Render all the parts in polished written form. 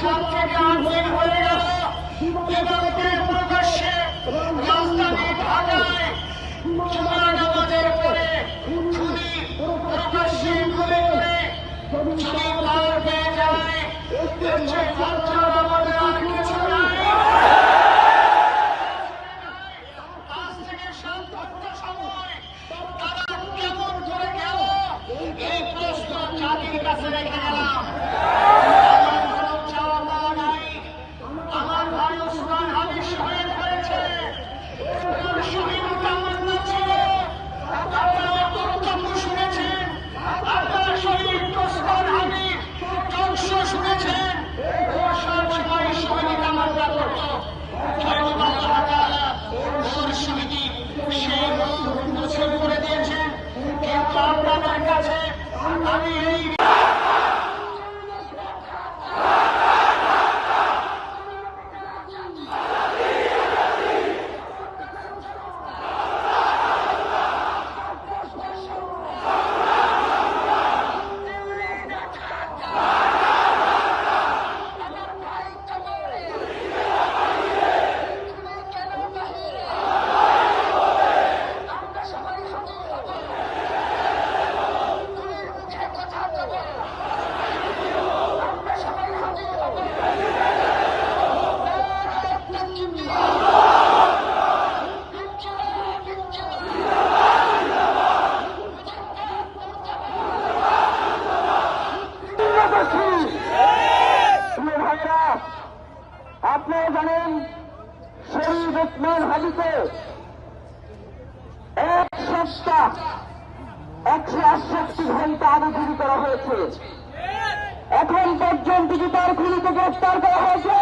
সাত থেকে 8 দিন হয়ে গেল দিগন্তে প্রকাশ্যে রাজধানী ঢাকায় জুমার নামাজের পরে খুনি প্রকাশ্যে গুলি করে যদি পার পেয়ে যায় এর চেয়ে লজ্জা আমাদের আর কিছু নাই। আজ থেকে 7 ঘন্টা সময় তারা কেমন করে গেল এই প্রশ্ন জাতির কাছে রেখে গেলাম। আমার ভাই ওসমান হাদি শহীদ হয়েছে, শহীদটা আমার না ছিল। আপনারা বক্তব্য শুনেছেন, আপনারা শহীদ ওসমান হাদির জলস শুনেছেন। সব সময় শহীদ আমার না করতো আল্লাহ তাআলা ওর শহীদি সেই মুছে করে দিয়েছেন। কিন্তু আপনাদের কাছে আমি এই আপনারা জানেন শহীদ ওসমান হাদিকে 1 সপ্তাহ 168 ঘন্টা আবেদন করা হয়েছে। এখন পর্যন্ত কি তার খুনিকে গ্রেফতার করা হয়েছে?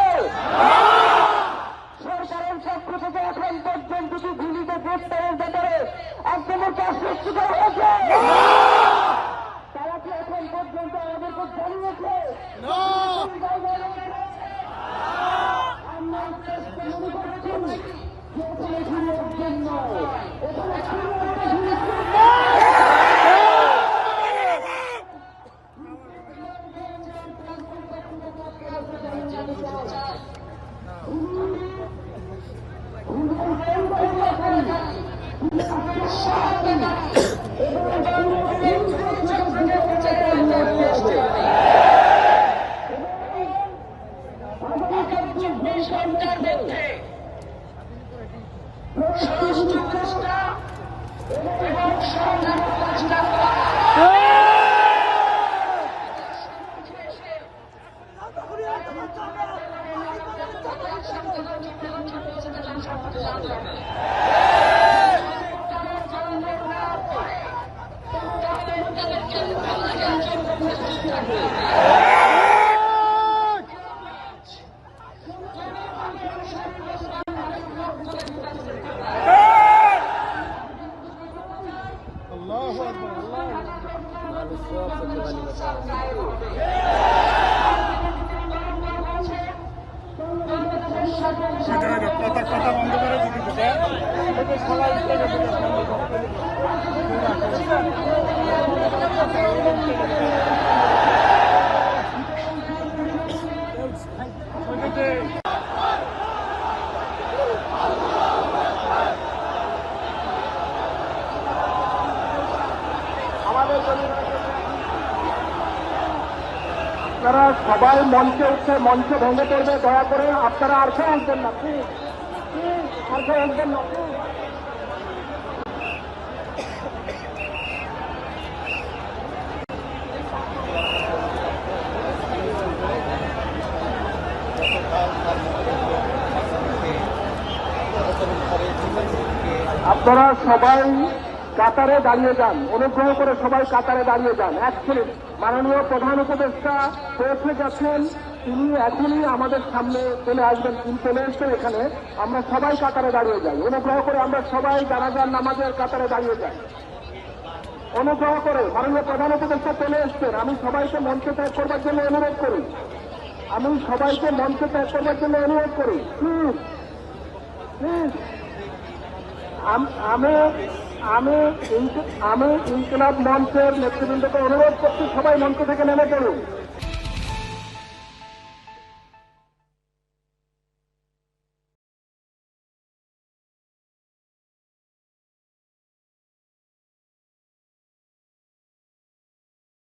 সরকারের পক্ষ থেকে এখন পর্যন্ত কি খুনিকে গ্রেফতারের ব্যাপারে একদম কাজ সৃষ্টি করা হয়েছে? তারা কি এখন পর্যন্ত আমাদেরকে জানিয়েছে? আমরা মনে করছি যে এখানে খুনের জন্য কথা বন্ধ করে দিতে আপনারা সবাই মঞ্চে উঠে মঞ্চ ভেঙে পড়বে, দয়া করে আপনারা আর কেউ আসবেন না, প্লিজ আর কেউ আসবেন না। আপনারা সবাই কাতারে দাঁড়িয়ে যান, অনুগ্রহ করে সবাই কাতারে দাঁড়িয়ে যান। অ্যাকচুয়ালি মাননীয় প্রধান উপদেষ্টা পৌঁছে গেছেন, তিনি এখনই আমাদের সামনে চলে আসবেন, তিনি চলে এসছেন এখানে। আমরা সবাই কাতারে দাঁড়িয়ে যাই, অনুগ্রহ করে আমরা সবাই জানাজার নামাজের কাতারে দাঁড়িয়ে যাই। অনুগ্রহ করে মাননীয় প্রধান উপদেষ্টা চলে এসছেন, আমি সবাইকে মঞ্চ ত্যাগ করবার জন্য অনুরোধ করি, আমি সবাইকে মঞ্চ ত্যাগ করবার জন্য অনুরোধ করি, প্লিজ প্লিজ। আমি ইনকিলাব মঞ্চের নেতৃবৃন্দকে অনুরোধ করছি, সবাই মঞ্চ থেকে নেমে পড়ুন।